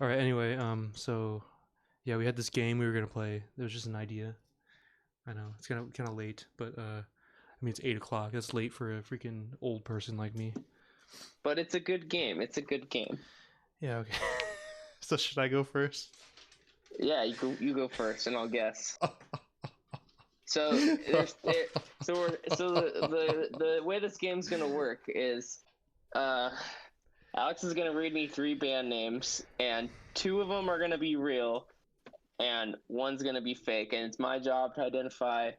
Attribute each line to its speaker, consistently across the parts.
Speaker 1: All right. Anyway, so yeah, we had this game we were gonna play. It was just an idea. I know it's kind of late, but I mean it's 8 o'clock. That's late for a freaking old person like me.
Speaker 2: But it's a good game. It's a good game.
Speaker 1: Yeah. Okay. So should I go first?
Speaker 2: Yeah, you go first, and I'll guess. So there's there, so the way this game's gonna work is, uh, Alex is gonna read me three band names, and two of them are gonna be real, and one's gonna be fake, and it's my job to identify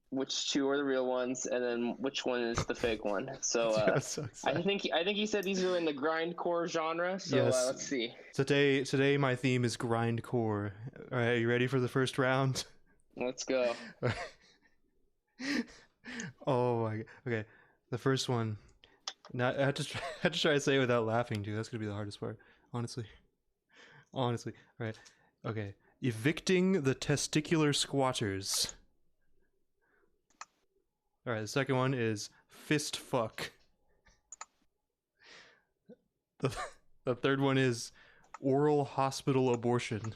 Speaker 2: which two are the real ones, and then which one is the fake one. So
Speaker 1: Dude, I'm so excited.
Speaker 2: I think he said these are in the grindcore genre. So
Speaker 1: Yes.
Speaker 2: let's see.
Speaker 1: Today my theme is grindcore. All right, you ready for the first round?
Speaker 2: Let's go.
Speaker 1: Oh my. Okay, the first one. Now I have to try to say it without laughing, dude. That's gonna be the hardest part, honestly. Honestly. All right. Okay. Evicting the testicular squatters. All right. The second one is fist fuck. The the third one is oral hospital abortion.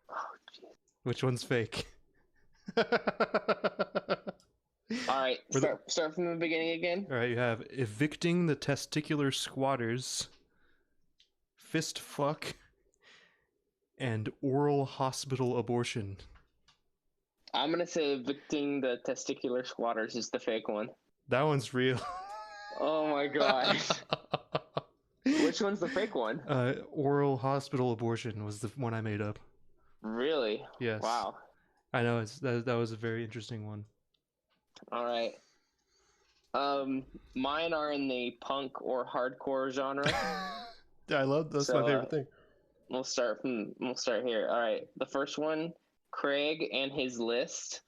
Speaker 2: Oh, geez.
Speaker 1: Which one's fake?
Speaker 2: All right, start from the beginning again.
Speaker 1: All right, you have evicting the testicular squatters, fist fuck, and oral hospital abortion.
Speaker 2: I'm gonna say evicting the testicular squatters is the fake one.
Speaker 1: That one's real.
Speaker 2: Oh my god. Which one's the fake one?
Speaker 1: Oral hospital abortion was the one I made up.
Speaker 2: Really?
Speaker 1: Yes.
Speaker 2: Wow.
Speaker 1: I know that was a very interesting one.
Speaker 2: All right. Mine are in the punk or hardcore genre.
Speaker 1: I love that's my favorite thing.
Speaker 2: We'll start here. All right. The first one, Craig and his list.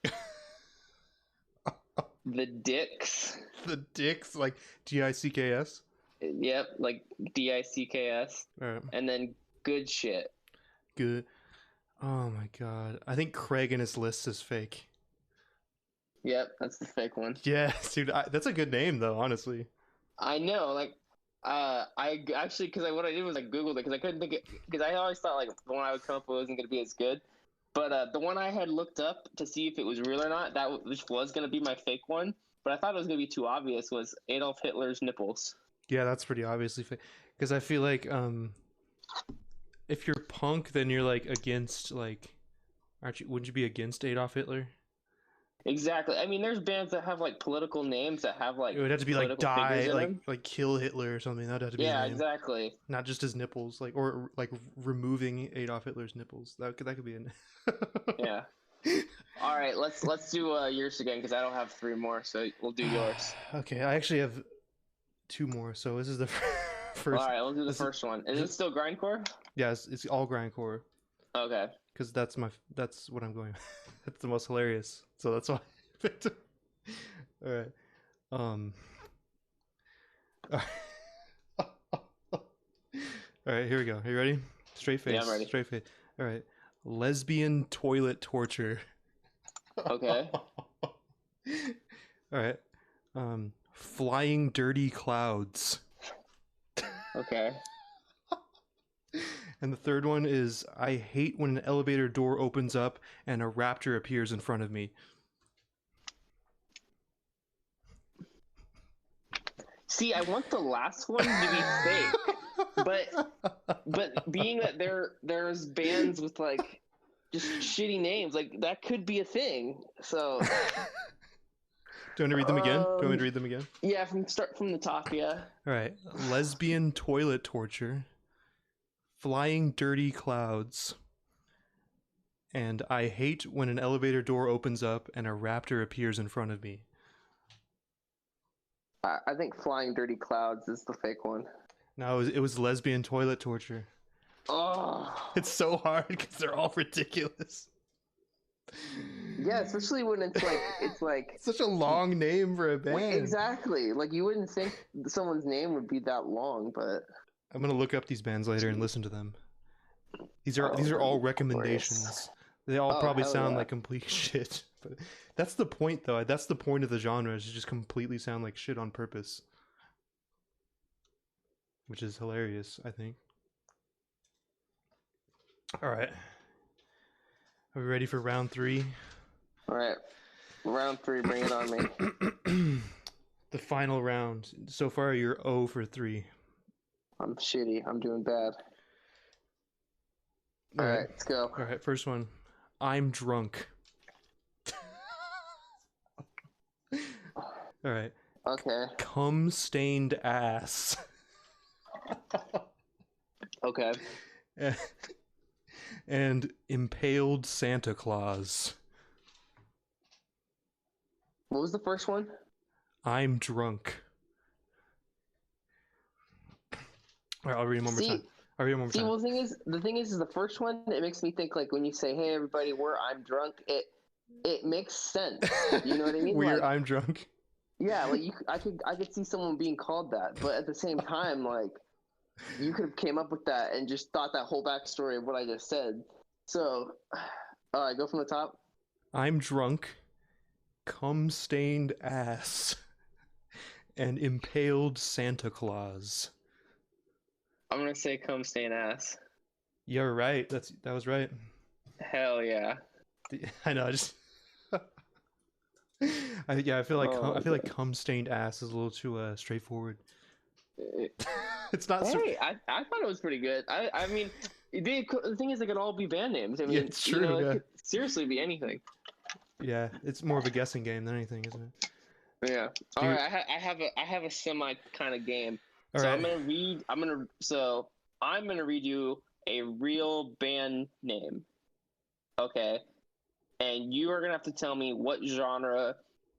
Speaker 2: The Dicks.
Speaker 1: The Dicks, like Dicks.
Speaker 2: Yep, like Dicks.
Speaker 1: All right.
Speaker 2: And then Good Shit.
Speaker 1: Good. Oh my god. I think Craig and his list is fake.
Speaker 2: Yep, that's the fake one.
Speaker 1: Yeah, dude, that's a good name though, honestly.
Speaker 2: I know, like, I actually, because what I did was I Googled it because I couldn't think it, because I always thought like the one I would come up with wasn't going to be as good. But the one I had looked up to see if it was real or not, which was going to be my fake one, but I thought it was going to be too obvious, was Adolf Hitler's nipples.
Speaker 1: Yeah, that's pretty obviously fake. Because I feel like if you're punk, then you're like against like, aren't you? Wouldn't you be against Adolf Hitler?
Speaker 2: Exactly. I mean, there's bands that have like political names that have like
Speaker 1: It would have to be like
Speaker 2: political figures
Speaker 1: die,
Speaker 2: in them.
Speaker 1: like kill Hitler or something. That'd have to be
Speaker 2: Yeah,
Speaker 1: his name.
Speaker 2: exactly.
Speaker 1: Not just his nipples, like or like removing Adolf Hitler's nipples. That could be an.
Speaker 2: Yeah. All right, let's do yours again because I don't have three more, so we'll do yours.
Speaker 1: Okay, I actually have two more. So this is the first.
Speaker 2: All right, we'll do the first one. Is it still grindcore?
Speaker 1: Yeah, it's all grindcore.
Speaker 2: Okay.
Speaker 1: Because that's what I'm going. That's the most hilarious. So that's why I picked it. All right. All right, here we go. Are you ready? Straight face.
Speaker 2: Yeah, I'm ready.
Speaker 1: Straight face. All right. Lesbian toilet torture.
Speaker 2: Okay.
Speaker 1: All right. Flying dirty clouds.
Speaker 2: Okay.
Speaker 1: And the third one is I hate when an elevator door opens up and a raptor appears in front of me.
Speaker 2: See, I want the last one to be fake, but being that there's bands with like just shitty names, like that could be a thing. So.
Speaker 1: Do you want to read them again? Do you want me to read them again?
Speaker 2: Yeah, start from the top. Yeah.
Speaker 1: All right. Lesbian toilet torture. Flying dirty clouds. And I hate when an elevator door opens up and a raptor appears in front of me.
Speaker 2: I think Flying Dirty Clouds is the fake one.
Speaker 1: No, it was lesbian toilet torture.
Speaker 2: Oh.
Speaker 1: It's so hard because they're all ridiculous.
Speaker 2: Yeah, especially when it's like
Speaker 1: such a long name for a band.
Speaker 2: Exactly. Like you wouldn't think someone's name would be that long, but
Speaker 1: I'm gonna look up these bands later and listen to them. These are all recommendations.
Speaker 2: Glorious.
Speaker 1: They all probably sound
Speaker 2: yeah.
Speaker 1: like complete shit. But that's the point, though. That's the point of the genre, is to just completely sound like shit on purpose. Which is hilarious, I think. All right. Are we ready for round 3?
Speaker 2: All right, round 3, bring it on me.
Speaker 1: The final round. So far, you're 0 for 3.
Speaker 2: I'm shitty. I'm doing bad. All right, let's go.
Speaker 1: All right, first one. I'm drunk. All right.
Speaker 2: Okay.
Speaker 1: Cum stained ass.
Speaker 2: Okay.
Speaker 1: And impaled Santa Claus.
Speaker 2: What was the first one?
Speaker 1: I'm drunk. All right, I'll read it one more time.
Speaker 2: Well, the thing is the first one. It makes me think like when you say, "Hey, everybody, I'm drunk." It makes sense. You know what I mean?
Speaker 1: Weird. Like, I'm drunk.
Speaker 2: Yeah, like I could see someone being called that, but at the same time, like you could have came up with that and just thought that whole backstory of what I just said. So, all right, go from the top.
Speaker 1: I'm drunk. Cum stained ass. And impaled Santa Claus.
Speaker 2: I'm gonna say cum stained ass.
Speaker 1: You're right. That was right.
Speaker 2: Hell yeah.
Speaker 1: I know. I feel like cum stained ass is a little too straightforward. It's not.
Speaker 2: Hey, I thought it was pretty good. I mean, the thing is, they could all be band names. I mean,
Speaker 1: yeah, it's true.
Speaker 2: You know, it could seriously be anything.
Speaker 1: Yeah, it's more of a guessing game than anything, isn't it?
Speaker 2: Yeah. All right. I have a semi kind of game.
Speaker 1: All
Speaker 2: so
Speaker 1: right.
Speaker 2: I'm gonna read you a real band name. Okay. And you are gonna have to tell me what genre.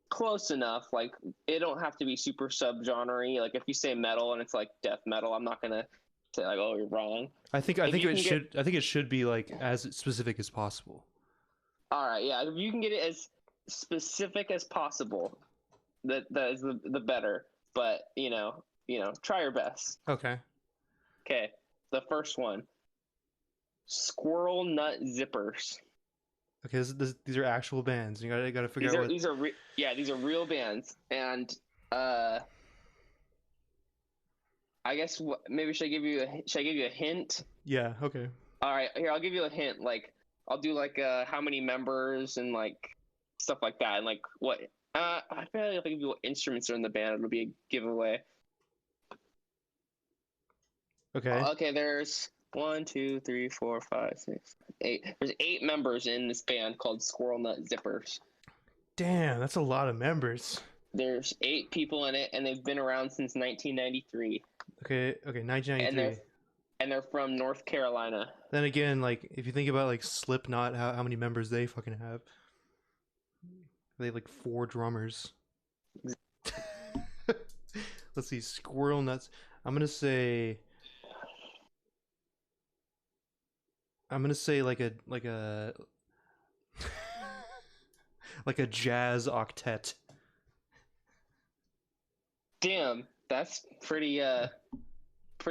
Speaker 2: Close enough. Like it don't have to be super subgenre. Like if you say metal and it's like death metal, I'm not gonna say like, oh, you're wrong.
Speaker 1: I think it should be like as specific as possible.
Speaker 2: All right. Yeah. If you can get it as specific as possible, that is the better. But you know, try your best.
Speaker 1: Okay.
Speaker 2: Okay. The first one. Squirrel Nut Zippers.
Speaker 1: Okay, these are actual bands. You gotta figure out what
Speaker 2: these are real bands, and I guess maybe should I give you a hint?
Speaker 1: Yeah. Okay.
Speaker 2: All right, here I'll give you a hint. Like I'll do like how many members and like stuff like that, and like what I feel like if I give you what instruments are in the band, it'll be a giveaway.
Speaker 1: Okay.
Speaker 2: Okay, there's 1, 2, 3, 4, 5, 6, 8. There's 8 members in this band called Squirrel Nut Zippers.
Speaker 1: Damn, that's a lot of members.
Speaker 2: There's 8 people in it, and they've been around since 1993.
Speaker 1: Okay, 1993.
Speaker 2: And they're from North Carolina.
Speaker 1: Then again, like if you think about like Slipknot, how many members they fucking have? They have like 4 drummers. Let's see, Squirrel Nuts. I'm gonna say like a like a jazz octet.
Speaker 2: Damn, that's pretty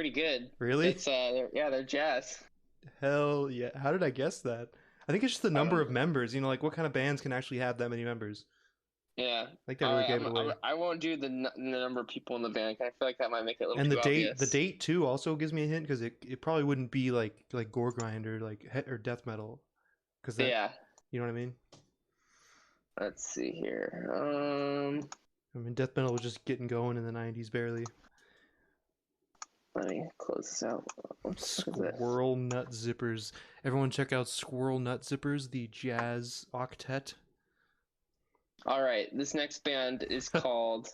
Speaker 2: good.
Speaker 1: Really?
Speaker 2: It's they're jazz.
Speaker 1: Hell yeah! How did I guess that? I think it's just the number of members. You know, like what kind of bands can actually have that many members?
Speaker 2: Yeah,
Speaker 1: like that really gave it away.
Speaker 2: I won't do the number of people in the band. I feel like that might make it a little.
Speaker 1: And
Speaker 2: too obvious.
Speaker 1: the date too also gives me a hint because it probably wouldn't be like gore grind or like or death metal, because
Speaker 2: yeah,
Speaker 1: you know what I mean.
Speaker 2: Let's see here.
Speaker 1: I mean, death metal was just getting going in the 90s barely.
Speaker 2: Let me close this out.
Speaker 1: Squirrel Nut Zippers. Everyone check out Squirrel Nut Zippers, the jazz octet.
Speaker 2: All right, this next band is called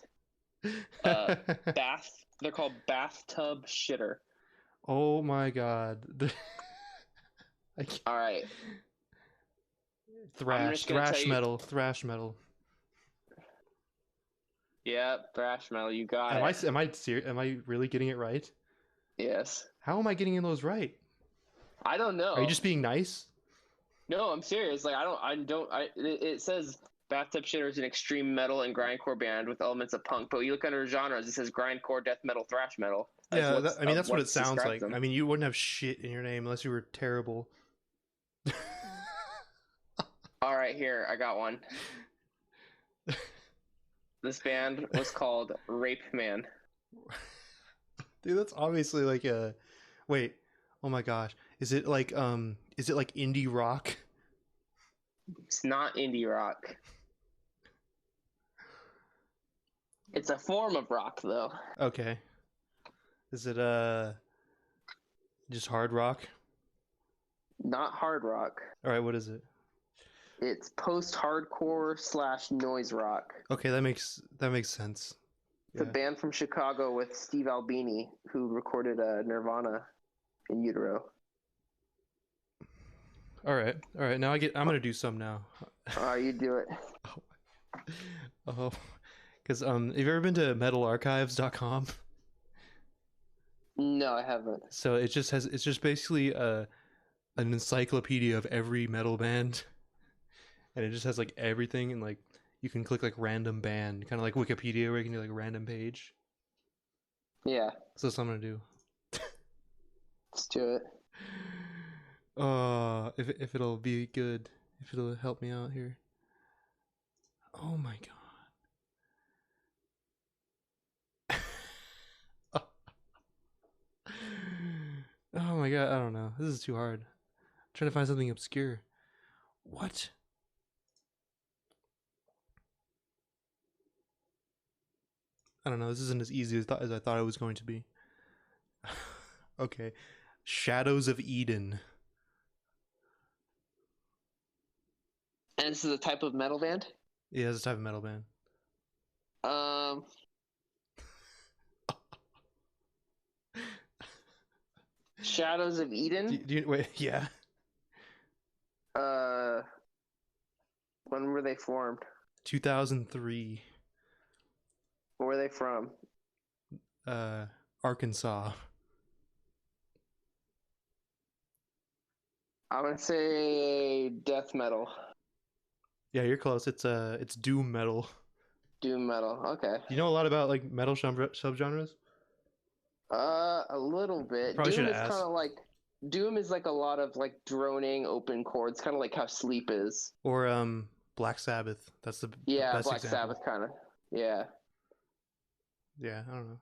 Speaker 2: Bath. They're called Bathtub Shitter.
Speaker 1: Oh my god.
Speaker 2: All right.
Speaker 1: Thrash metal.
Speaker 2: Yeah, thrash metal. You got it.
Speaker 1: Am I really getting it right?
Speaker 2: Yes.
Speaker 1: How am I getting those right?
Speaker 2: I don't know.
Speaker 1: Are you just being nice?
Speaker 2: No, I'm serious. Like it says Bathtub Shitter is an extreme metal and grindcore band with elements of punk, but you look under genres, it says grindcore, death metal, thrash metal.
Speaker 1: Yeah, that's what it sounds like. Them. I mean, you wouldn't have shit in your name unless you were terrible.
Speaker 2: All right, here, I got one. This band was called Rape Man.
Speaker 1: Dude, that's obviously like a... Wait, oh my gosh. Is it like is it like indie rock?
Speaker 2: It's not indie rock. It's a form of rock, though.
Speaker 1: Okay. Is it just hard rock?
Speaker 2: Not hard rock.
Speaker 1: All right, what is it?
Speaker 2: It's post-hardcore / noise rock.
Speaker 1: Okay, that makes sense.
Speaker 2: It's a band from Chicago with Steve Albini, who recorded Nirvana in utero.
Speaker 1: All right. Now I'm gonna do some now.
Speaker 2: You do it.
Speaker 1: Oh, because have you ever been to metalarchives.com?
Speaker 2: No, I haven't.
Speaker 1: So it's just basically an encyclopedia of every metal band, and it just has like everything, and like you can click like random band, kind of like Wikipedia, where you can do like a random page.
Speaker 2: Yeah.
Speaker 1: So that's what I'm gonna do.
Speaker 2: Let's do it.
Speaker 1: If it'll be good, if it'll help me out here. Oh my god. Oh my god, I don't know. This is too hard. I'm trying to find something obscure. What? I don't know. This isn't as easy as I thought it was going to be. Okay. Shadows of Eden.
Speaker 2: And this is a type of metal band?
Speaker 1: Yeah, it's a type of metal band.
Speaker 2: Shadows of Eden?
Speaker 1: Do you wait, yeah.
Speaker 2: When were they formed?
Speaker 1: 2003.
Speaker 2: Where were they from?
Speaker 1: Arkansas.
Speaker 2: I'm gonna say death metal.
Speaker 1: Yeah, you're close. It's doom metal.
Speaker 2: Doom metal. Okay.
Speaker 1: Do you know a lot about like metal subgenres?
Speaker 2: A little bit.
Speaker 1: Probably
Speaker 2: Doom
Speaker 1: should
Speaker 2: is
Speaker 1: ask.
Speaker 2: kind of like Doom is like a lot of like droning open chords, kind of like how Sleep is.
Speaker 1: Or Black Sabbath. That's the best
Speaker 2: Black
Speaker 1: example.
Speaker 2: Sabbath kind of. Yeah.
Speaker 1: Yeah, I don't know.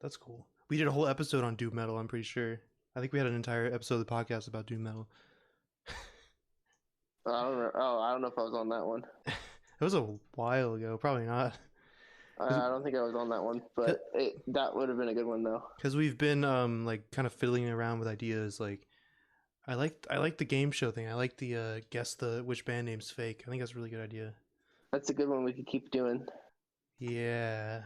Speaker 1: That's cool. We did a whole episode on doom metal, I'm pretty sure. I think we had an entire episode of the podcast about doom metal.
Speaker 2: I don't know. Oh, I don't know if I was on that one.
Speaker 1: It was a while ago. Probably not.
Speaker 2: I don't think I was on that one, but that would have been a good one though.
Speaker 1: Because we've been like kind of fiddling around with ideas. Like, I like the game show thing. I like the guess the which band name's fake. I think that's a really good idea.
Speaker 2: That's a good one we could keep doing.
Speaker 1: Yeah,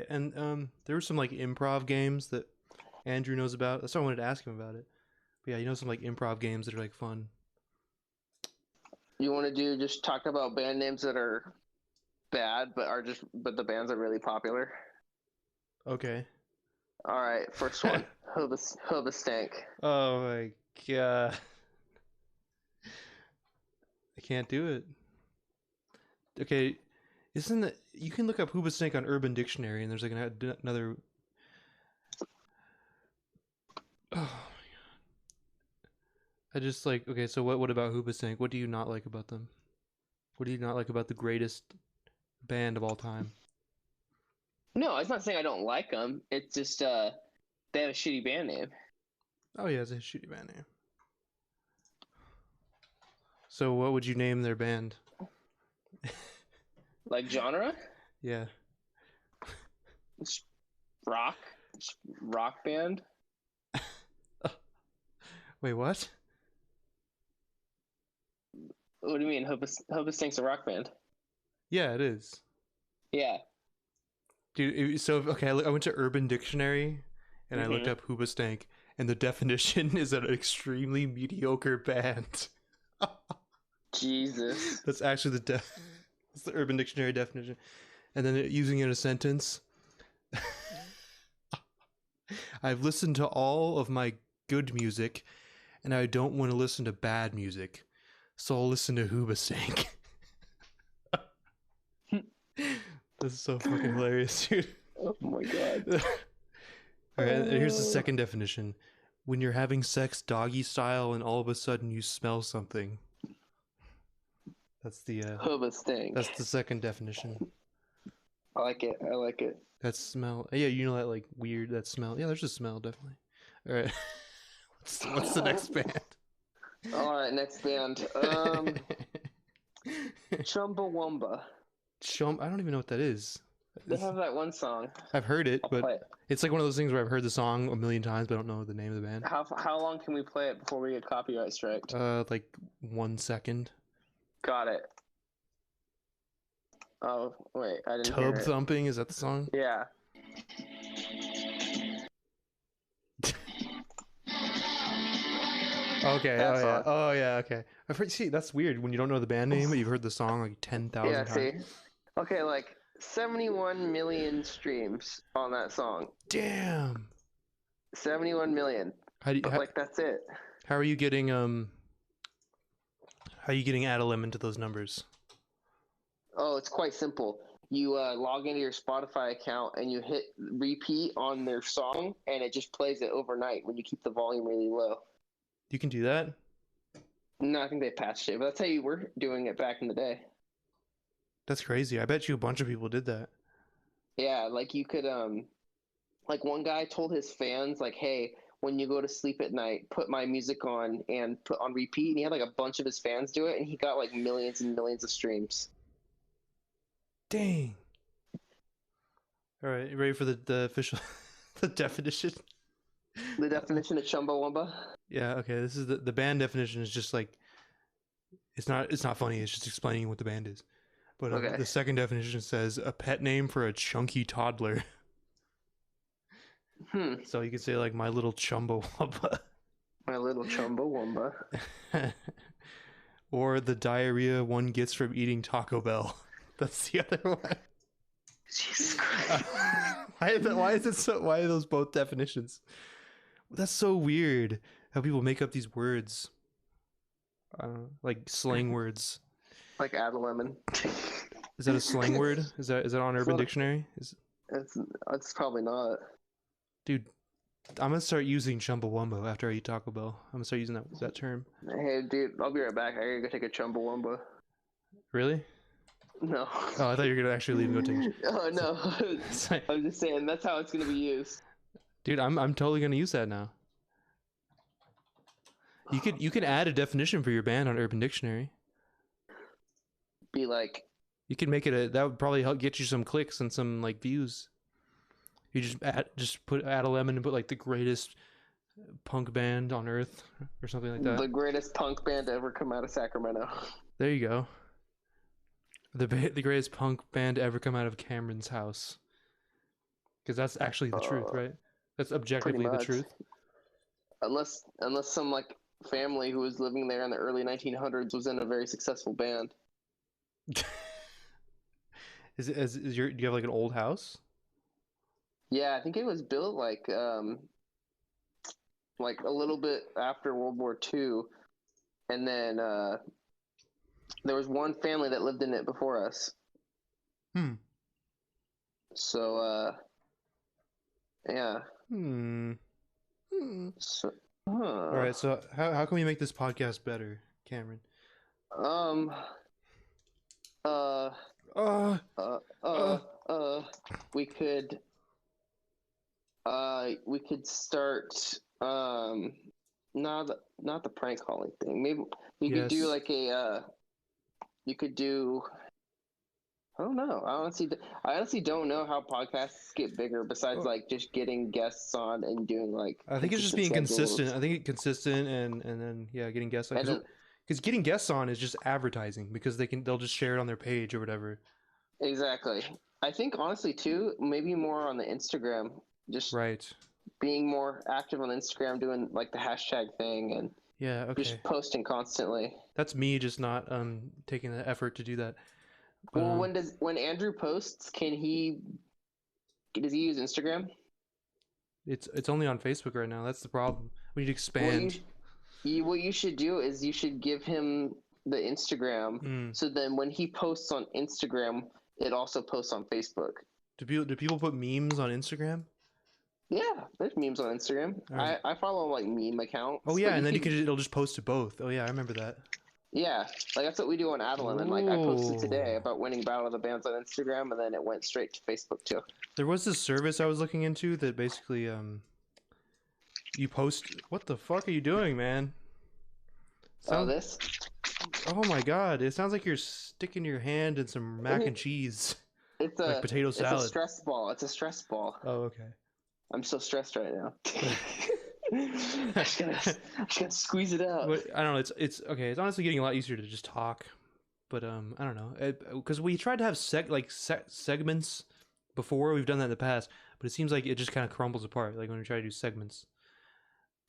Speaker 1: and there were some like improv games that Andrew knows about. That's why I wanted to ask him about it. But yeah, some like improv games that are like fun.
Speaker 2: You want to just talk about band names that are bad, but the bands are really popular?
Speaker 1: Okay.
Speaker 2: All right, first one, Hoobastank.
Speaker 1: Oh my god. I can't do it. Okay, isn't that you can look up Hoobastank on Urban Dictionary and there's like another. Oh my god. I just like okay. So what about Hoobastank? What do you not like about them? What do you not like about the greatest band of all time?
Speaker 2: No, it's not saying I don't like them. It's just they have a shitty band name.
Speaker 1: Oh yeah, it's a shitty band name. So what would you name their band?
Speaker 2: Like genre?
Speaker 1: Yeah.
Speaker 2: It's rock. It's rock band.
Speaker 1: Wait, what?
Speaker 2: What do you mean? Hoobastank's a rock band?
Speaker 1: Yeah, it is.
Speaker 2: Yeah.
Speaker 1: Dude, so okay, I went to Urban Dictionary and I looked up Hoobastank, and the definition is an extremely mediocre band.
Speaker 2: Jesus.
Speaker 1: That's actually that's the Urban Dictionary definition. And then using it in a sentence. I've listened to all of my good music, and I don't want to listen to bad music, so I'll listen to Hoobastank. This is so fucking hilarious, dude.
Speaker 2: Oh my god.
Speaker 1: Alright, and here's the second definition. When you're having sex doggy style and all of a sudden you smell something. That's the
Speaker 2: Hoobastank.
Speaker 1: that's the second definition.
Speaker 2: I like it. I like it.
Speaker 1: That smell. Yeah, you know that like weird that smell. Yeah, there's a smell definitely. Alright. What's the next band?
Speaker 2: All right, next band. Chumbawamba.
Speaker 1: I don't even know what that is.
Speaker 2: They have that one song.
Speaker 1: I've heard it,
Speaker 2: I'll
Speaker 1: but
Speaker 2: play it.
Speaker 1: it's like one of those things where I've heard the song a million times, but I don't know the name of the band.
Speaker 2: How long can we play it before we get copyright striked?
Speaker 1: Like 1 second.
Speaker 2: Got it. Oh wait, I didn't hear
Speaker 1: Tub
Speaker 2: it.
Speaker 1: Thumping, is that the song?
Speaker 2: Yeah.
Speaker 1: Okay.
Speaker 2: That
Speaker 1: Oh yeah.
Speaker 2: song.
Speaker 1: Oh yeah. Okay. I've heard. See, that's weird when you don't know the band name, but you've heard the song like 10,000
Speaker 2: Yeah.
Speaker 1: times.
Speaker 2: See. Okay, like 71 million streams on that song.
Speaker 1: Damn.
Speaker 2: 71 million.
Speaker 1: How do you,
Speaker 2: Like that's it.
Speaker 1: how are you getting how are you getting add a lemon to those numbers?
Speaker 2: Oh, it's quite simple. You log into your Spotify account and you hit repeat on their song, and it just plays it overnight when you keep the volume really low.
Speaker 1: You can do that?
Speaker 2: No, I think they patched it, but that's how you were doing it back in the day.
Speaker 1: That's crazy. I bet you a bunch of people did that.
Speaker 2: Yeah, like you could like one guy told his fans like, "Hey, when you go to sleep at night, put my music on and put on repeat." And he had like a bunch of his fans do it, and he got like millions and millions of streams.
Speaker 1: Dang. All right, you ready for the official the definition?
Speaker 2: The definition of Chumbawamba?
Speaker 1: Yeah, okay. This is the band definition is just like it's not funny. It's just explaining what the band is. But
Speaker 2: Okay.
Speaker 1: the second definition says a pet name for a chunky toddler. So you could say like my little Chumbawamba.
Speaker 2: My little Chumbawamba.
Speaker 1: Or the diarrhea one gets from eating Taco Bell. That's the other one.
Speaker 2: Jesus Christ.
Speaker 1: Why is it so? Why are those both definitions? That's so weird. How people make up these words, like slang words.
Speaker 2: Like add a lemon.
Speaker 1: Is that a slang word? Is that on Urban
Speaker 2: not-
Speaker 1: Dictionary?
Speaker 2: It's probably not.
Speaker 1: Dude, I'm gonna start using Chumbawamba after I eat Taco Bell. I'm gonna start using that term.
Speaker 2: Hey, dude, I'll be right back. I gotta go take a Chumbawamba.
Speaker 1: Really?
Speaker 2: No.
Speaker 1: Oh, I thought you were gonna actually leave and go take.
Speaker 2: Oh no.
Speaker 1: It's like,
Speaker 2: I'm just saying that's how it's gonna be used.
Speaker 1: dude, I'm totally gonna use that now. You could add a definition for your band on Urban Dictionary.
Speaker 2: Be like,
Speaker 1: You could make it that would probably help get you some clicks and some like views. You just add a lemon and put like the greatest punk band on earth or something like that.
Speaker 2: the greatest punk band to ever come out of Sacramento.
Speaker 1: There you go. The greatest punk band to ever come out of Cameron's house. Because that's actually the truth, right? That's objectively the
Speaker 2: much.
Speaker 1: truth.
Speaker 2: Unless some like family who was living there in the early 1900s was in a very successful band.
Speaker 1: Do you have like an old house?
Speaker 2: Yeah, I think it was built like a little bit after World War II, and then there was one family that lived in it before us. So yeah. So,
Speaker 1: All right. So how can we make this podcast better, Cameron?
Speaker 2: We could start not the prank calling thing. Maybe we could do
Speaker 1: Yes.
Speaker 2: like a you could do I don't know. I honestly don't know how podcasts get bigger besides like just getting guests on and doing like
Speaker 1: I think it's just being
Speaker 2: consistent
Speaker 1: consistent.
Speaker 2: schedules.
Speaker 1: I think it's consistent and then yeah, getting guests on.
Speaker 2: And then-
Speaker 1: Because getting guests on is just advertising because they'll just share it on their page or whatever.
Speaker 2: Exactly. I think honestly too, maybe more on the Instagram. Just
Speaker 1: Right.
Speaker 2: being more active on Instagram, doing like the hashtag thing and
Speaker 1: Yeah. Okay.
Speaker 2: just posting constantly.
Speaker 1: That's me just not taking the effort to do that. But,
Speaker 2: Well, when Andrew posts, does he use Instagram?
Speaker 1: it's only on Facebook right now. That's the problem. We need to expand.
Speaker 2: What you should do is you should give him the Instagram, so then when he posts on Instagram, it also posts on Facebook.
Speaker 1: Do people put memes on Instagram?
Speaker 2: Yeah, there's memes on Instagram.
Speaker 1: Right.
Speaker 2: I follow like meme accounts.
Speaker 1: Oh yeah,
Speaker 2: but
Speaker 1: and then it'll just post to both. Oh yeah, I remember that.
Speaker 2: Yeah, like that's what we do on Adeline. And like I posted today about winning Battle of the Bands on Instagram, and then it went straight to Facebook too.
Speaker 1: There was this service I was looking into that basically you post. What the fuck are you doing, man?
Speaker 2: Oh,
Speaker 1: Sounds.
Speaker 2: this?
Speaker 1: Oh my god! It sounds like you're sticking your hand in some mac and cheese,
Speaker 2: It's
Speaker 1: like
Speaker 2: a
Speaker 1: potato
Speaker 2: it's a
Speaker 1: salad.
Speaker 2: stress ball. It's a stress ball.
Speaker 1: Oh, okay.
Speaker 2: I'm so stressed right now. I just gotta squeeze it out.
Speaker 1: What I don't know. It's okay. It's honestly getting a lot easier to just talk, but I don't know, because we tried to have segments before. We've done that in the past, but it seems like it just kind of crumbles apart. Like when we try to do segments.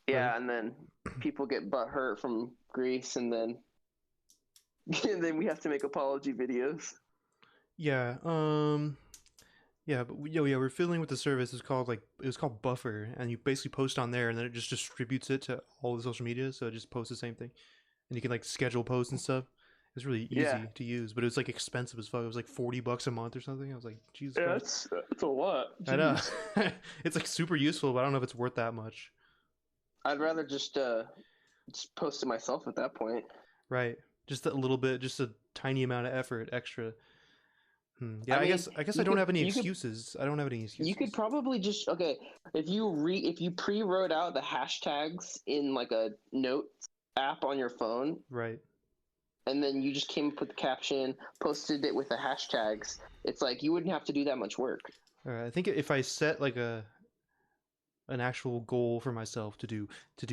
Speaker 1: But
Speaker 2: Yeah, and then people get butt hurt from Greece, and then and then we have to make apology videos.
Speaker 1: yeah, yeah, but yeah, we're fiddling with the service. It was called Buffer, and you basically post on there, and then it just distributes it to all the social media. So it just posts the same thing, and you can like schedule posts and stuff. It's really
Speaker 2: Yeah,
Speaker 1: easy to use, but it was like expensive as fuck. It was like $40 a month or something. I was like, Jesus
Speaker 2: yeah,
Speaker 1: Christ.
Speaker 2: it's a lot.
Speaker 1: I know.
Speaker 2: Jeez.
Speaker 1: It's like super useful, but I don't know if it's worth that much.
Speaker 2: I'd rather just post it myself at that point.
Speaker 1: Right. Just a little bit, just a tiny amount of effort extra. Yeah,
Speaker 2: I mean,
Speaker 1: I guess I
Speaker 2: you
Speaker 1: don't
Speaker 2: could
Speaker 1: have any
Speaker 2: you could
Speaker 1: excuses. I don't have any
Speaker 2: you could
Speaker 1: excuses.
Speaker 2: probably just okay if you pre-wrote out the hashtags in like a notes app on your phone,
Speaker 1: Right.
Speaker 2: and then you just came up with the caption, posted it with the hashtags. It's like you wouldn't have to do that much work.
Speaker 1: All right. I think if I set like an actual goal for myself to do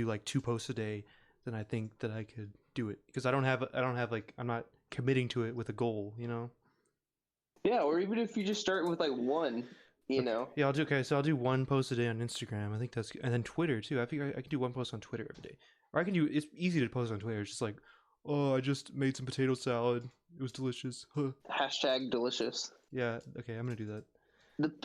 Speaker 1: like 2 posts a day, then I think that I could do it because I don't have like I'm not committing to it with a goal, you know.
Speaker 2: Yeah, or even if you just start with like one, you
Speaker 1: Okay.
Speaker 2: know.
Speaker 1: Yeah, I'll do okay. So I'll do 1 post a day on Instagram. I think that's and then Twitter too. I figure I can do 1 post on Twitter every day. Or I can do it's easy to post on Twitter. It's just like, oh, I just made some potato salad. It was delicious. Huh.
Speaker 2: Hashtag delicious.
Speaker 1: Yeah. Okay, I'm gonna do that.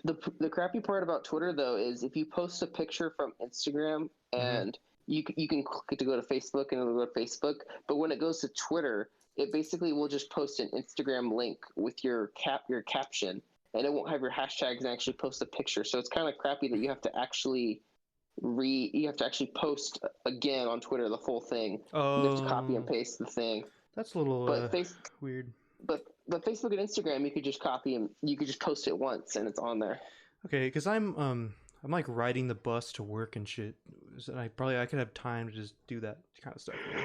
Speaker 2: The crappy part about Twitter though is if you post a picture from Instagram
Speaker 1: Mm-hmm.
Speaker 2: and you can click to go to Facebook and it'll go to Facebook, but when it goes to Twitter, it basically will just post an Instagram link with your caption, and it won't have your hashtags and actually post a picture. So it's kind of crappy that you have to actually post again on Twitter the full thing. You have to copy and
Speaker 1: Oh,
Speaker 2: paste the thing.
Speaker 1: that's a little
Speaker 2: But
Speaker 1: weird.
Speaker 2: but Facebook and Instagram, you could just copy and you could just post it once and it's on there.
Speaker 1: Okay, because I'm like riding the bus to work and shit. So I could have time to just do that kind of stuff, you know.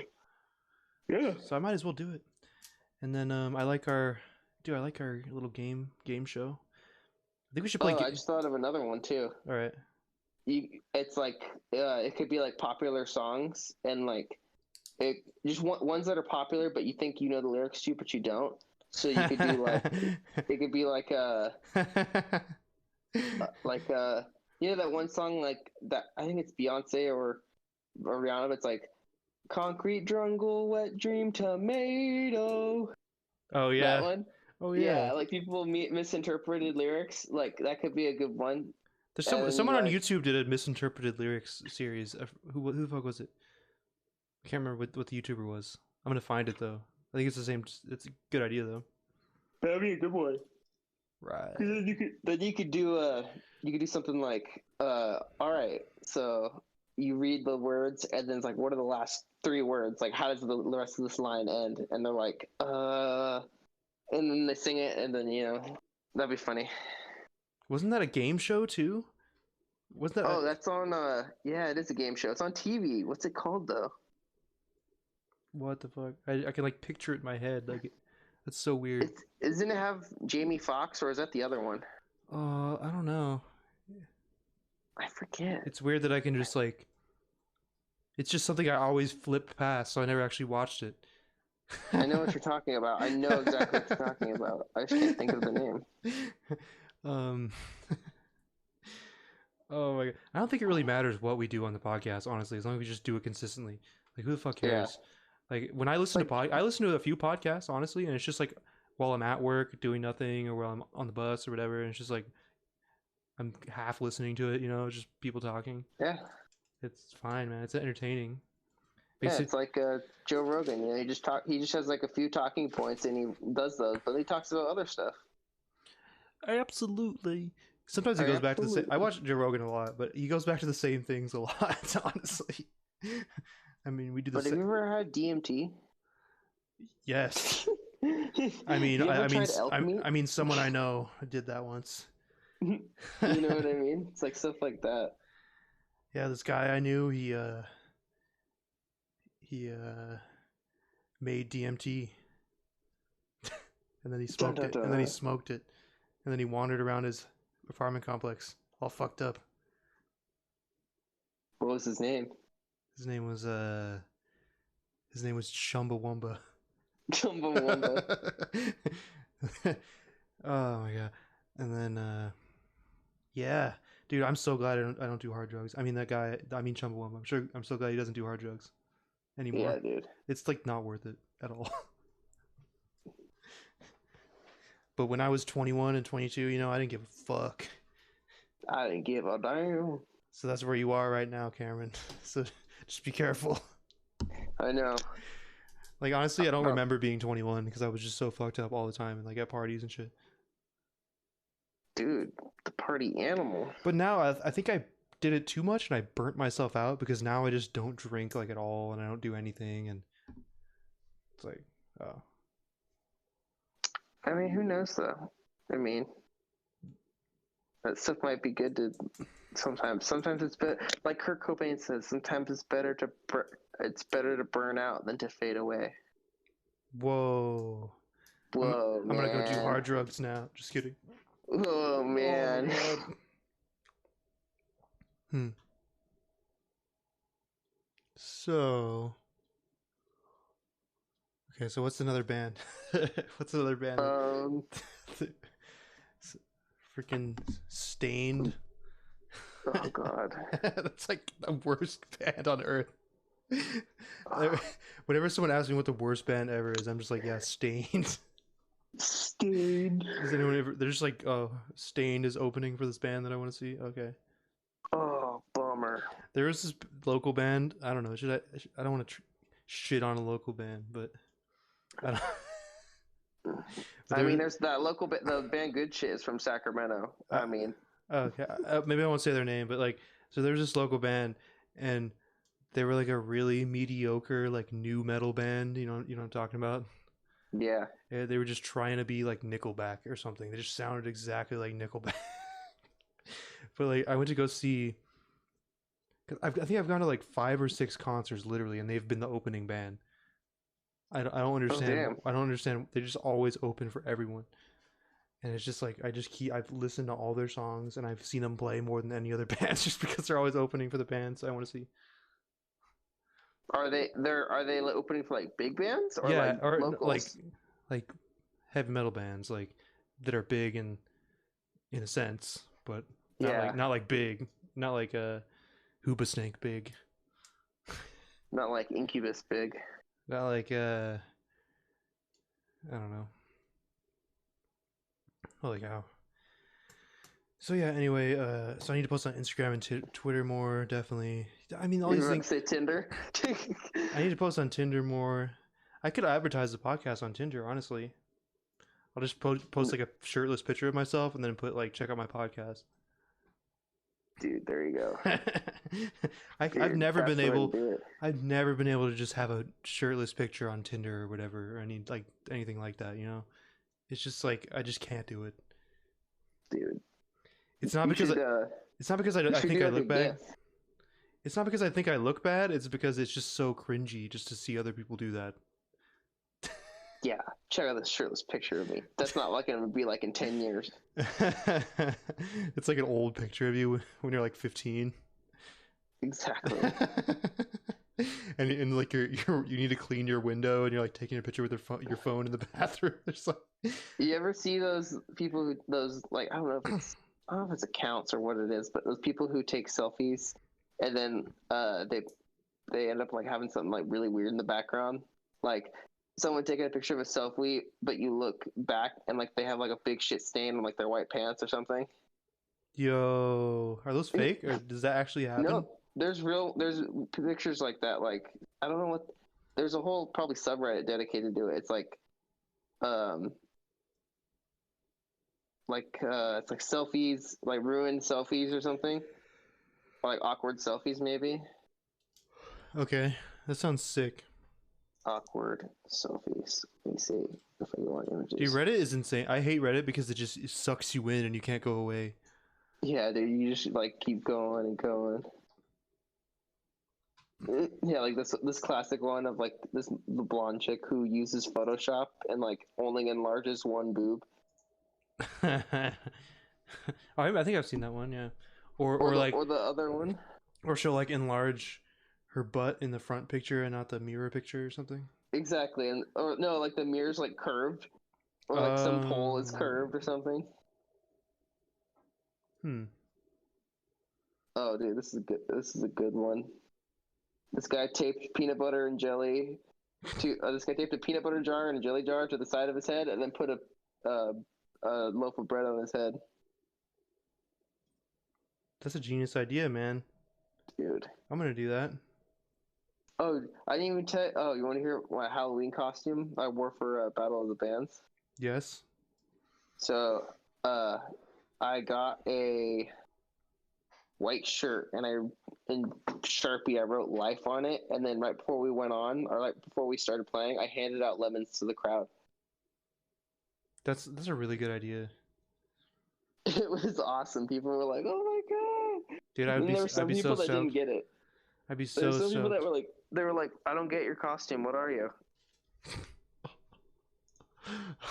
Speaker 2: Yeah.
Speaker 1: So I might as well do it. And then I like our little game show. I think we should play.
Speaker 2: Oh, I just thought of another one too.
Speaker 1: All right.
Speaker 2: It's like it could be like popular songs and like it just ones that are popular, but you think you know the lyrics to, but you don't. So you could do like it could be like you know that one song like that I think it's Beyonce or Rihanna. But it's like concrete jungle, wet dream, tomato.
Speaker 1: Oh
Speaker 2: That
Speaker 1: yeah.
Speaker 2: one.
Speaker 1: Oh yeah.
Speaker 2: Yeah, like people misinterpreted lyrics. Like that could be a good one.
Speaker 1: There's
Speaker 2: And
Speaker 1: someone on
Speaker 2: like
Speaker 1: YouTube did a misinterpreted lyrics series. Who the fuck was it? I can't remember what the YouTuber was. I'm gonna find it though. I think it's the same. It's a good idea though.
Speaker 2: that'd be a good one.
Speaker 1: Right.
Speaker 2: Then you could do something like all right, so you read the words and then it's like what are the last 3 words? Like how does the rest of this line end? And they're like and then they sing it and then that'd be funny.
Speaker 1: Wasn't that a game show too? Wasn't that?
Speaker 2: Oh, that's on yeah, it is a game show. It's on TV. What's it called though?
Speaker 1: What the fuck? I can like picture it in my head. Like that's so weird.
Speaker 2: Isn't it have Jamie Foxx or is that the other one?
Speaker 1: I don't know.
Speaker 2: I forget.
Speaker 1: It's weird that I can just like. It's just something I always flip past, so I never actually watched it.
Speaker 2: I know what you're talking about. I know exactly what you're talking about. I just can't think of the name.
Speaker 1: um. Oh my god! I don't think it really matters what we do on the podcast, honestly, as long as we just do it consistently. Like, who the fuck
Speaker 2: Yeah.
Speaker 1: cares? Like, when I listen
Speaker 2: Like
Speaker 1: I listen to a few podcasts, honestly, and it's just like while I'm at work doing nothing, or while I'm on the bus or whatever, and it's just like I'm half listening to it, you know, just people talking.
Speaker 2: yeah.
Speaker 1: It's fine, man. It's entertaining.
Speaker 2: Yeah,
Speaker 1: Basic.
Speaker 2: it's like Joe Rogan. You know, he just has like a few talking points and he does those, but he talks about other stuff.
Speaker 1: Absolutely. Sometimes he
Speaker 2: I
Speaker 1: goes back to the same. I
Speaker 2: absolutely.
Speaker 1: watch Joe Rogan a lot, but he goes back to the same things a lot. Honestly, I mean, we do the
Speaker 2: But have
Speaker 1: same.
Speaker 2: you ever had DMT?
Speaker 1: Yes,
Speaker 2: You ever tried elk meat?
Speaker 1: I mean, someone I know did that once.
Speaker 2: You know what I mean? It's like stuff like that.
Speaker 1: Yeah, this guy I knew, he made DMT, and then he
Speaker 2: Dun,
Speaker 1: smoked
Speaker 2: dun,
Speaker 1: it, and then he
Speaker 2: dun.
Speaker 1: smoked it, and then he wandered around his apartment complex all fucked up.
Speaker 2: What was his name?
Speaker 1: His name was Chumbawamba.
Speaker 2: Chumbawamba.
Speaker 1: Oh my god. And then yeah, dude, I'm so glad I don't do hard drugs. I mean Chumbawamba. I'm so glad he doesn't do hard drugs anymore.
Speaker 2: Yeah, dude.
Speaker 1: It's like not worth it at all. But when I was 21 and 22, you know, I didn't give a fuck.
Speaker 2: I didn't give a damn.
Speaker 1: So that's where you are right now, Cameron. So just be careful.
Speaker 2: I know.
Speaker 1: Like honestly, I don't remember being 21 because I was just so fucked up all the time and like at parties and shit.
Speaker 2: Dude, the party animal.
Speaker 1: But now I think I did it too much and I burnt myself out because now I just don't drink like at all and I don't do anything and it's like, oh.
Speaker 2: I mean, who knows though? I mean, that stuff might be good to sometimes. Sometimes it's better. Like Kurt Cobain says, sometimes it's better to burn out than to fade away.
Speaker 1: Whoa.
Speaker 2: Whoa,
Speaker 1: I'm gonna go do
Speaker 2: man.
Speaker 1: hard drugs now. Just kidding.
Speaker 2: Oh man.
Speaker 1: Oh, my God. So. Okay, so what's another band? What's another band? Freaking Stained.
Speaker 2: Oh god.
Speaker 1: That's like the worst band on earth. Whenever someone asks me what the worst band ever is, I'm just like, yeah, Stained.
Speaker 2: Stained.
Speaker 1: Does anyone ever? They're just like, oh, Stained is opening for this band that I want to see. Okay.
Speaker 2: Oh, bummer.
Speaker 1: There was this local band. I don't know. I don't want to shit on a local band, but I don't.
Speaker 2: I mean, there's that local the band Good Shit is from Sacramento. I mean,
Speaker 1: okay, maybe I won't say their name, but like, so there's this local band, and they were like a really mediocre like new metal band. You know what I'm talking about?
Speaker 2: Yeah.
Speaker 1: They were just trying to be like Nickelback or something. They just sounded exactly like Nickelback. But like, I went to go see. I think I've gone to like 5 or 6 concerts literally, and they've been the opening band. I don't understand. I don't understand. They just always open for everyone, and it's just like I've listened to all their songs, and I've seen them play more than any other bands just because they're always opening for the bands I want to see.
Speaker 2: Are they opening for like big bands or
Speaker 1: yeah,
Speaker 2: like
Speaker 1: or
Speaker 2: locals?
Speaker 1: like heavy metal bands like that are big in a sense, but not like big, not like a Hooba Snake big,
Speaker 2: not like Incubus big.
Speaker 1: not like I don't know. Holy cow. So yeah, anyway, so I need to post on Instagram and Twitter more, definitely. I mean, all these things.
Speaker 2: Say Tinder.
Speaker 1: I need to post on Tinder more. I could advertise the podcast on Tinder, honestly. I'll just post like a shirtless picture of myself and then put like, check out my podcast.
Speaker 2: Dude, there you go.
Speaker 1: I've never been able to just have a shirtless picture on Tinder or whatever, or anything like that, you know? It's just like I just can't do it.
Speaker 2: Dude.
Speaker 1: It's not because I think I look bad.
Speaker 2: Yes.
Speaker 1: It's not because I think I look bad, it's because it's just so cringy just to see other people do that.
Speaker 2: Yeah, check out this shirtless picture of me. That's not like it would be like in 10 years.
Speaker 1: It's like an old picture of you when you're like 15.
Speaker 2: Exactly.
Speaker 1: and like you need to clean your window and you're like taking a picture with your phone in the bathroom.
Speaker 2: You ever see those people like I don't know if it's accounts or what it is, but those people who take selfies and then they end up like having something like really weird in the background, like someone taking a picture of a selfie, but you look back and like they have like a big shit stain on like their white pants or something.
Speaker 1: Yo, are those fake or does that actually happen?
Speaker 2: No, there's pictures like that. Like I don't know what. There's a whole probably subreddit dedicated to it. It's like, it's like selfies, like ruined selfies or something, or like awkward selfies maybe.
Speaker 1: Okay, that sounds sick.
Speaker 2: Awkward selfies. Let me see if I go on images.
Speaker 1: Dude, Reddit is insane. I hate Reddit because it sucks you in and you can't go away.
Speaker 2: Yeah, dude, you just like keep going and going. Yeah, like this classic one of like the blonde chick who uses Photoshop and like only enlarges one boob,
Speaker 1: I think I've seen that one, yeah. Or
Speaker 2: or
Speaker 1: or like
Speaker 2: the other one.
Speaker 1: or she'll like enlarge her butt in the front picture and not the mirror picture or something.
Speaker 2: Exactly, and or no, like the mirror's like curved, or like some pole is
Speaker 1: Um,
Speaker 2: curved or something.
Speaker 1: hmm.
Speaker 2: Oh, dude, this is a good. This is a good one. This guy taped peanut butter and jelly to. This guy taped a peanut butter jar and a jelly jar to the side of his head, and then put uh, a loaf of bread on his head.
Speaker 1: That's a genius idea, man.
Speaker 2: Dude.
Speaker 1: I'm gonna do that.
Speaker 2: Oh, I didn't even tell. Oh, you want to hear my Halloween costume I wore for Battle of the Bands?
Speaker 1: Yes.
Speaker 2: So, I got a white shirt and in Sharpie I wrote life on it, and then right before we went on, or right before we started playing, I handed out lemons to the crowd.
Speaker 1: That's a really good idea.
Speaker 2: It was awesome. People were like, "Oh my god!"
Speaker 1: Dude,
Speaker 2: And there were
Speaker 1: I'd
Speaker 2: some
Speaker 1: be so
Speaker 2: people that didn't
Speaker 1: stoked.
Speaker 2: get it.
Speaker 1: I'd be
Speaker 2: There were
Speaker 1: so
Speaker 2: some people that
Speaker 1: stoked.
Speaker 2: were like, "I don't get your costume. What are you?"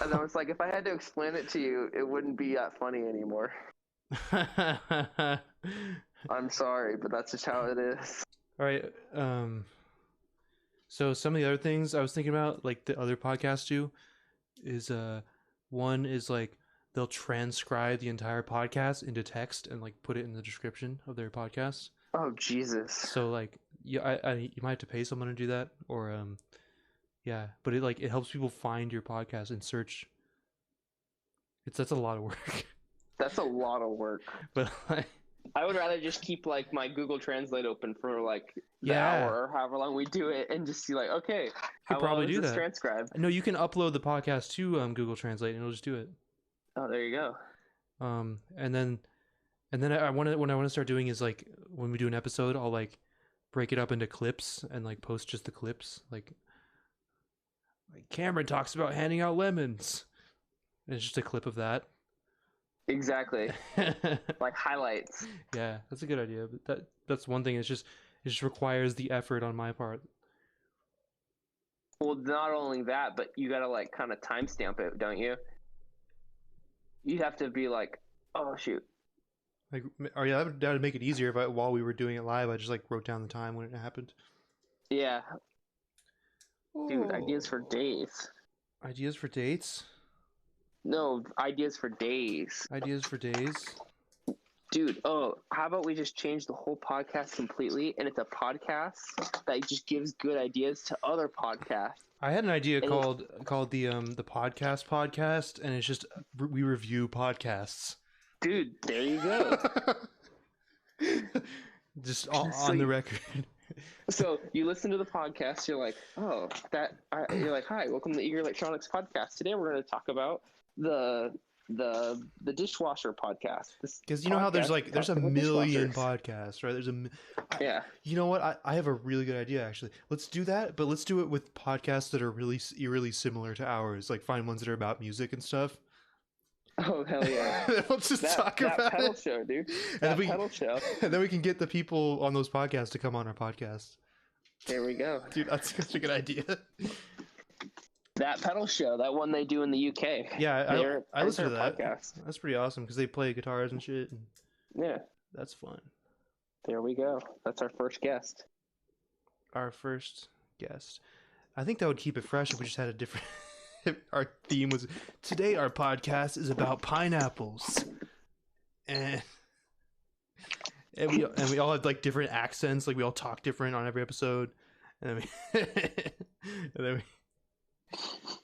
Speaker 2: And I was like, "If I had to explain it to you, it wouldn't be that funny anymore. I'm sorry, but that's just how it is."
Speaker 1: All right. So some of the other things I was thinking about, like the other podcasts do, is one is like they'll transcribe the entire podcast into text and like put it in the description of their podcast.
Speaker 2: Oh Jesus!
Speaker 1: So like you might have to pay someone to do that, or yeah, but it helps people find your podcast and search. That's a lot of work.
Speaker 2: That's a lot of work.
Speaker 1: But like,
Speaker 2: I would rather just keep like my Google Translate open for like the
Speaker 1: yeah,
Speaker 2: hour or however long we do it, and just see like, okay,
Speaker 1: you
Speaker 2: how
Speaker 1: could
Speaker 2: well
Speaker 1: probably
Speaker 2: is
Speaker 1: do
Speaker 2: this
Speaker 1: that.
Speaker 2: transcribed?
Speaker 1: No, you can upload the podcast to Google Translate and it'll just do it.
Speaker 2: Oh, there you go.
Speaker 1: And then I want to, what I want to start doing is like when we do an episode, I'll like break it up into clips and like post just the clips. Like Cameron talks about handing out lemons. And it's just a clip of that.
Speaker 2: Exactly. Like highlights.
Speaker 1: Yeah, that's a good idea. But that's one thing. It just requires the effort on my part.
Speaker 2: Well, not only that, but you gotta like kind of timestamp it, don't you? You'd have to be like, oh shoot.
Speaker 1: Like, oh yeah, that would make it easier if while we were doing it live, I just like wrote down the time when it happened.
Speaker 2: Yeah. Dude,
Speaker 1: Oh.
Speaker 2: ideas for days.
Speaker 1: Ideas for dates?
Speaker 2: No, ideas for days.
Speaker 1: Ideas for days?
Speaker 2: Dude, oh, how about we just change the whole podcast completely, and it's a podcast that just gives good ideas to other podcasts.
Speaker 1: I had an idea called the podcast, and it's just we review podcasts.
Speaker 2: Dude, there you go.
Speaker 1: Just on the record.
Speaker 2: So you listen to the podcast, you're like, oh, you're like, hi, welcome to the Eager Electronics podcast. Today we're going to talk about the dishwasher podcast.
Speaker 1: Because you know how there's a million podcasts, right?
Speaker 2: Yeah.
Speaker 1: You know what? I have a really good idea actually. Let's do that, but let's do it with podcasts that are really eerily similar to ours. Like find ones that are about music and stuff.
Speaker 2: Oh hell yeah!
Speaker 1: Let's just talk about
Speaker 2: pedal
Speaker 1: it.
Speaker 2: show, dude.
Speaker 1: That
Speaker 2: pedal show.
Speaker 1: And then we can get the people on those podcasts to come on our podcast.
Speaker 2: There we go,
Speaker 1: dude. That's such a good idea.
Speaker 2: That pedal show, that one they do in the UK.
Speaker 1: Yeah, I listen to that.
Speaker 2: Podcast.
Speaker 1: That's pretty awesome because they play guitars and shit. And
Speaker 2: yeah,
Speaker 1: that's fun.
Speaker 2: There we go. That's our first guest.
Speaker 1: Our first guest. I think that would keep it fresh if we just had a different. Our theme was today. Our podcast is about pineapples, and we all had like different accents. Like we all talk different on every episode, and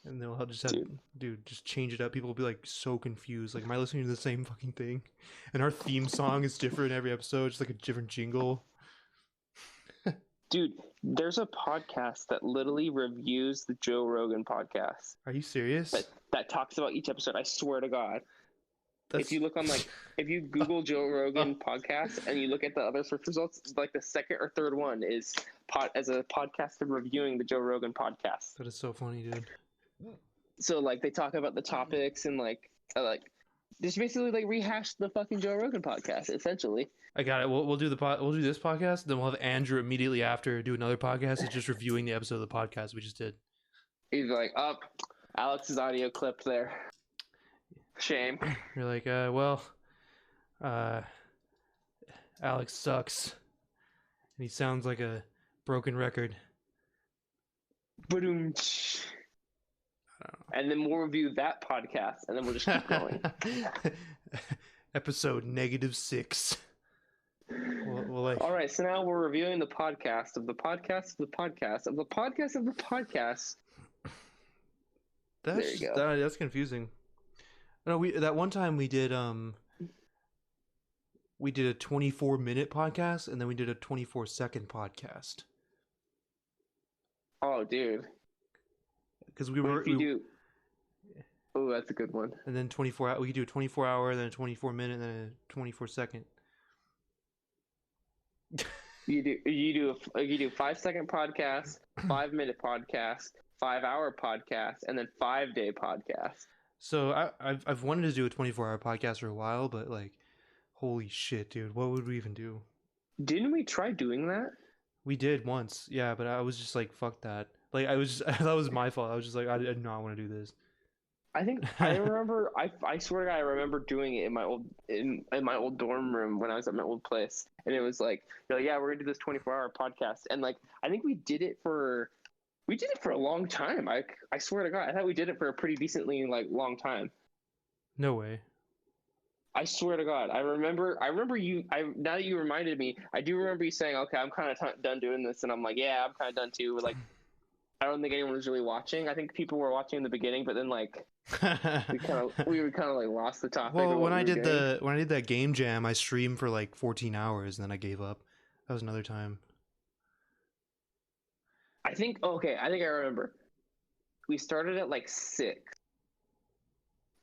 Speaker 1: then we'll just have dude just change it up. People will be like so confused. Like, am I listening to the same fucking thing? And our theme song is different every episode. It's like a different jingle. Dude,
Speaker 2: there's a podcast that literally reviews the Joe Rogan podcast.
Speaker 1: Are you serious?
Speaker 2: That talks about each episode. I swear to God. If you look on if you Google Joe Rogan podcast and you look at the other search results, like the second or third one is as a podcast of reviewing the Joe Rogan podcast.
Speaker 1: That is so funny, dude.
Speaker 2: So like they talk about the topics and like Just basically like rehash the fucking Joe Rogan podcast, essentially.
Speaker 1: I got it. We'll do we'll do this podcast, then we'll have Andrew immediately after do another podcast. It's just reviewing the episode of the podcast we just did.
Speaker 2: He's like, oh, Alex's audio clip there. Shame.
Speaker 1: You're like, Alex sucks, and he sounds like a broken record.
Speaker 2: Boom. And then we'll review that podcast, and then we'll just keep going.
Speaker 1: Episode -6.
Speaker 2: All right, so now we're reviewing the podcast of the podcast of the podcast of the podcast of the podcast.
Speaker 1: There you go. That's confusing. No, that one time we did a 24-minute podcast, and then we did a 24-second podcast.
Speaker 2: Oh, dude.
Speaker 1: Because we
Speaker 2: do. Oh, that's a good one.
Speaker 1: And then 24. We could do a 24-hour, then a 24-minute, then a 24-second.
Speaker 2: You do 5-second podcast, 5-minute podcast, 5-hour podcast, and then 5-day podcast.
Speaker 1: So I've wanted to do a 24-hour podcast for a while, but like, holy shit, dude, what would we even do?
Speaker 2: Didn't we try doing that?
Speaker 1: We did once, yeah, but I was just like, fuck that. Like, that was my fault. I was just like, I did not want to do this.
Speaker 2: I think I remember. I swear to God, I remember doing it in my old dorm room when I was at my old place, and it was like, you're like, yeah, we're gonna do this 24-hour podcast, and like, I think we did it for a long time. I swear to God, I thought we did it for a pretty decently like long time.
Speaker 1: No way.
Speaker 2: I swear to God, I remember you. Now that you reminded me, I do remember you saying, okay, I'm kind of done doing this, and I'm like, yeah, I'm kind of done too. Like, I don't think anyone was really watching. I think people were watching in the beginning, but then like we kind of like lost the topic.
Speaker 1: Well, when I did that game jam, I streamed for like 14 hours, and then I gave up. That was another time.
Speaker 2: I think I remember. We started at like 6,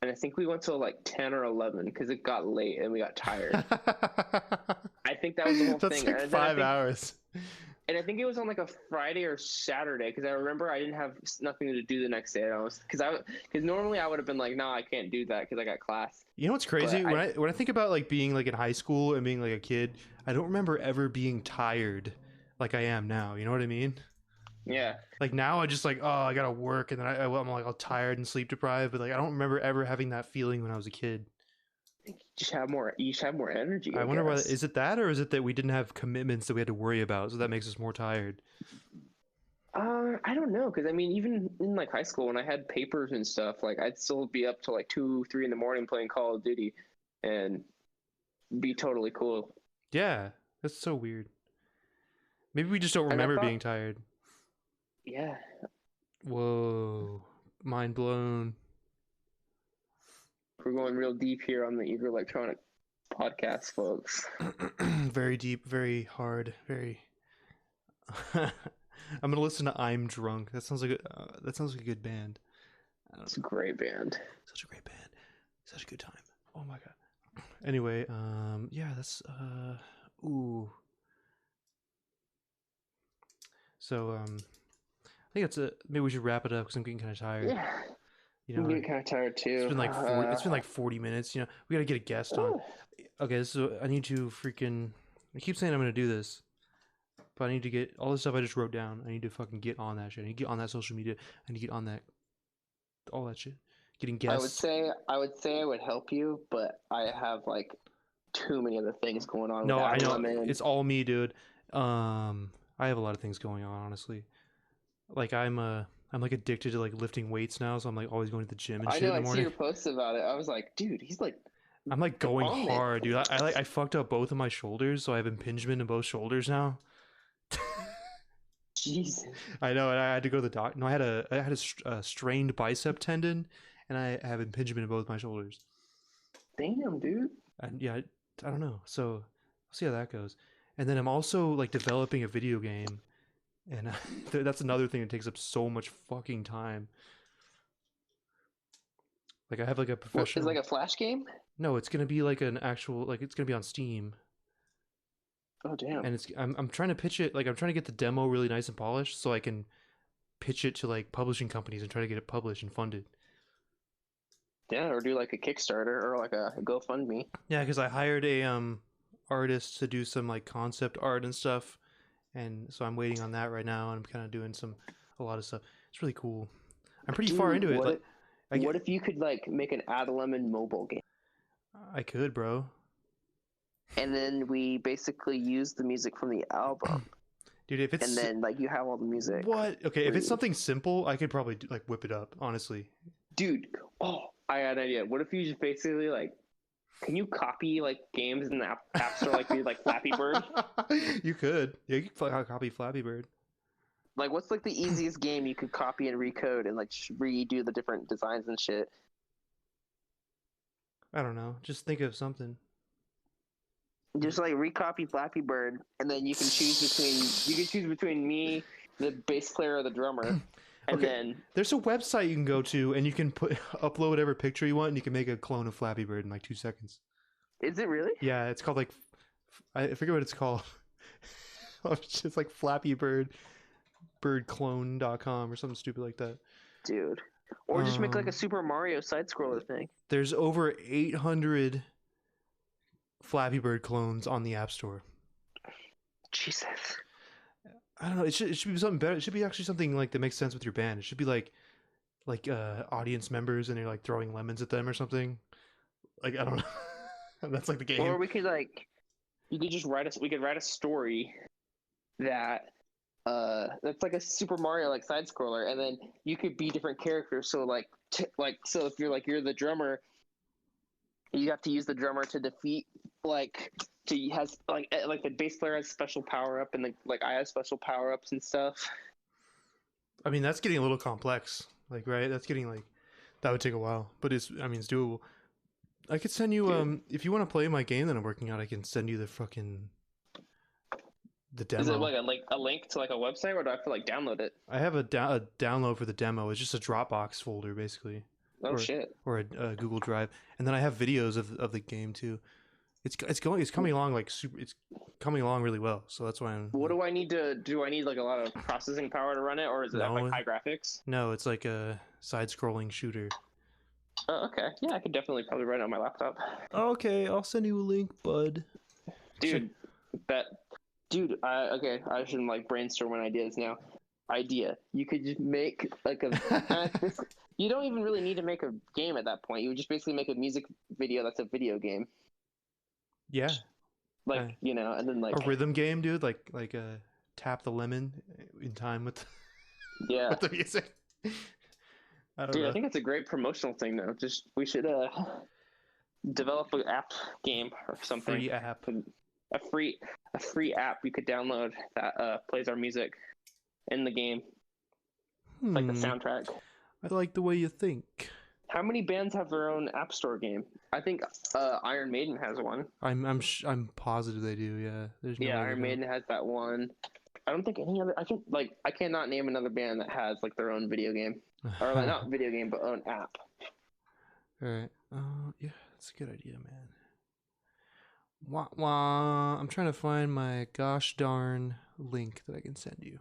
Speaker 2: and I think we went till like 10 or 11 because it got late and we got tired. I think that was the whole thing.
Speaker 1: That's like 5 hours.
Speaker 2: And I think it was on like a Friday or Saturday because I remember I didn't have nothing to do the next day. Because normally I would have been like, no, I can't do that because I got class.
Speaker 1: You know what's crazy? When I think about like being like in high school and being like a kid, I don't remember ever being tired like I am now. You know what I mean?
Speaker 2: Yeah.
Speaker 1: Like now I just like, oh, I gotta work, and then I'm like all tired and sleep deprived. But like I don't remember ever having that feeling when I was a kid.
Speaker 2: You just have more energy.
Speaker 1: I wonder why. Is it that, or is it that we didn't have commitments that we had to worry about, so that makes us more tired?
Speaker 2: I don't know, because I mean, even in like high school when I had papers and stuff, like I'd still be up till like 2, 3 in the morning playing Call of Duty, and be totally cool.
Speaker 1: Yeah, that's so weird. Maybe we just don't remember being tired.
Speaker 2: Yeah.
Speaker 1: Whoa, mind blown.
Speaker 2: We're going real deep here on the Eager Electronic podcast, folks.
Speaker 1: Very deep, very hard, very. I'm gonna listen to "I'm Drunk." That sounds like a good band.
Speaker 2: It's a great band.
Speaker 1: Such a great band. Such a good time. Oh my god. Anyway, yeah, that's ooh. So I think that's it. Maybe we should wrap it up because I'm getting kind of tired.
Speaker 2: Yeah.
Speaker 1: You know,
Speaker 2: I'm getting kind of tired too.
Speaker 1: It's been like 40 minutes. You know, we gotta get a guest on. Okay, so I need to freaking. I keep saying I'm gonna do this, but I need to get all the stuff I just wrote down. I need to fucking get on that shit. I need to get on that social media. I need to get on that, all that shit. Getting guests.
Speaker 2: I would say I would help you, but I have like too many other things going on.
Speaker 1: No, I know. It's all me, dude. I have a lot of things going on, honestly. Like I'm like addicted to like lifting weights now, so I'm like always going to the gym and shit in the morning.
Speaker 2: I see your posts about it. I was like, dude, he's like.
Speaker 1: I'm like going hard, dude. I fucked up both of my shoulders, so I have impingement in both shoulders now.
Speaker 2: Jesus.
Speaker 1: I know, and I had to go to the doctor. No, I had a strained bicep tendon, and I have impingement in both my shoulders.
Speaker 2: Damn, dude.
Speaker 1: And yeah, I don't know. So I'll see how that goes. And then I'm also like developing a video game, and that's another thing that takes up so much fucking time. Like I have like a professional.
Speaker 2: What, is like a Flash game?
Speaker 1: No, it's gonna be like an actual, like it's gonna be on Steam.
Speaker 2: Oh damn!
Speaker 1: And I'm trying to pitch it, like I'm trying to get the demo really nice and polished, so I can pitch it to like publishing companies and try to get it published and funded.
Speaker 2: Yeah, or do like a Kickstarter or like a GoFundMe.
Speaker 1: Yeah, because I hired a artist to do some like concept art and stuff, and so I'm waiting on that right now. And I'm kind of doing a lot of stuff. It's really cool. I'm pretty far
Speaker 2: Dude,
Speaker 1: into it. Like,
Speaker 2: what if you could like make an Add Lemon mobile game,
Speaker 1: I could, bro.
Speaker 2: and then we basically use the music from the album,
Speaker 1: Dude, if it's
Speaker 2: and then like you have all the music.
Speaker 1: what? Okay, if it's
Speaker 2: free.
Speaker 1: something simple, I could probably like whip it up. Honestly,
Speaker 2: Dude, oh, I had an idea. What if you just basically like, can you copy like games in the app store like we like Flappy Bird?
Speaker 1: you could. Yeah, you could copy Flappy Bird.
Speaker 2: Like, what's like the easiest game you could copy and recode and like redo the different designs and shit?
Speaker 1: I don't know. Just think of something.
Speaker 2: Just like recopy Flappy Bird, and then you can choose between me, the bass player, or the drummer, and
Speaker 1: Okay.
Speaker 2: then
Speaker 1: There's a website you can go to, and you can upload whatever picture you want, and you can make a clone of Flappy Bird in like 2 seconds.
Speaker 2: is it really?
Speaker 1: Yeah, it's called like I forget what it's called. It's like Flappy Bird birdclone.com or something stupid like that.
Speaker 2: Dude. Or just make like a Super Mario side scroller thing.
Speaker 1: There's over 800 Flappy Bird clones on the App Store.
Speaker 2: Jesus.
Speaker 1: I don't know. It should be something better. It should be actually something like that makes sense with your band. It should be like audience members, and you're like throwing lemons at them or something. Like I don't know. That's like the game.
Speaker 2: Or we could like, you could just we could write a story that that's like a Super Mario like side scroller, and then you could be different characters. So so if you're the drummer, you have to use the drummer to defeat has like the bass player has special power up, and like I have special power ups and stuff.
Speaker 1: I mean, that's getting a little complex. Like, right? That's getting like that would take a while, but it's doable. I could send you if you want to play my game that I'm working on, I can send you the demo.
Speaker 2: Is it like a link to like a website, or do I have to like download it?
Speaker 1: I have a download for the demo. It's just a Dropbox folder basically.
Speaker 2: Oh shit.
Speaker 1: Or a Google Drive, and then I have videos of the game too. It's coming along like super. It's coming along really well, so that's why I'm.
Speaker 2: What do I need to do? I need like a lot of processing power to run it, or is it like high graphics?
Speaker 1: No, it's like a side-scrolling shooter.
Speaker 2: Oh, okay. Yeah, I could definitely probably run it on my laptop.
Speaker 1: Okay, I'll send you a link, bud.
Speaker 2: Dude, okay, I shouldn't like brainstorming ideas now. Idea. You could just make like a. You don't even really need to make a game at that point. You would just basically make a music video that's a video game.
Speaker 1: Yeah.
Speaker 2: Like, and then like
Speaker 1: a rhythm game, dude. Like tap the lemon in time with.
Speaker 2: Yeah.
Speaker 1: With the music. I don't know.
Speaker 2: I think it's a great promotional thing though. We should develop an app game or something.
Speaker 1: Free app.
Speaker 2: A free app you could download that plays our music in the game. Like the soundtrack.
Speaker 1: I like the way you think.
Speaker 2: How many bands have their own app store game? I think Iron Maiden has one.
Speaker 1: I'm positive they do. Yeah. There's no
Speaker 2: Iron Maiden has that one. I don't think any other. I cannot name another band that has like their own video game, or like, not video game, but own app.
Speaker 1: All right. Yeah, that's a good idea, man. Wah, wah. I'm trying to find my gosh darn link that I can send you.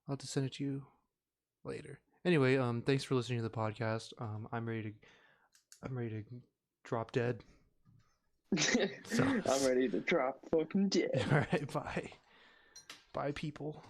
Speaker 1: I'll have to send it to you later. Anyway, thanks for listening to the podcast. I'm ready to drop dead.
Speaker 2: I'm ready to drop fucking dead.
Speaker 1: All right, bye. Bye, people.